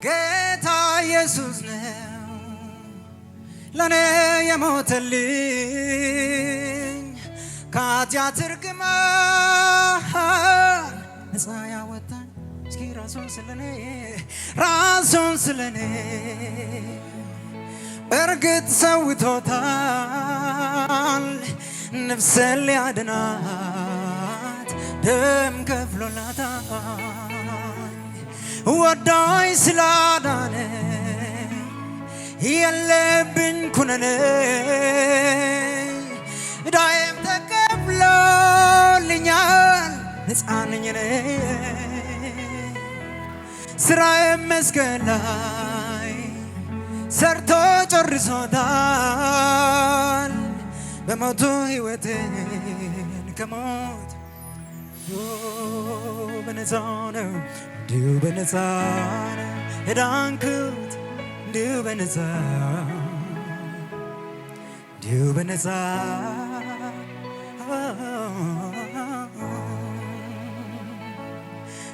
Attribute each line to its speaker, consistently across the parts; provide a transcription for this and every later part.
Speaker 1: ጌታ ኢየሱስ ነው ለኔ የሞተልኝ ከኃጢአት እርግማን ነፃ ያወጣኝ እስኪ ራሱን ስለኔ በእርግጥ ሰውቶታል ነፍሴን ሊያድናት ደም ከፍሎላታል ወዳይ ስላዳነ የለብኝ ኩነኔ ዳይም ተከፍሎልኛል ነፃ ነኝ እኔ ስራዬ መስቀል ላይ ሰርቶ ጨርሶታል በሞቱ ሕይወቴን ከሞት በነፃ ነው እንዲሁ በነፃ ነው የዳንኩት እንዲሁ በነፃ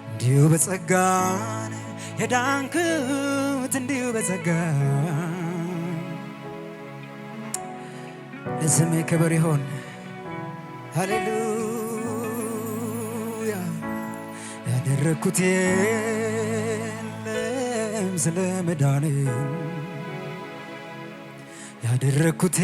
Speaker 1: እንዲሁ በጸጋ ነው የዳንኩት እንዲሁ በጸጋ ለስምህ ክብር ይሁን ሃሌሉያ ያደረግኩት የለም ስለ መዳኔ ያደረግኩት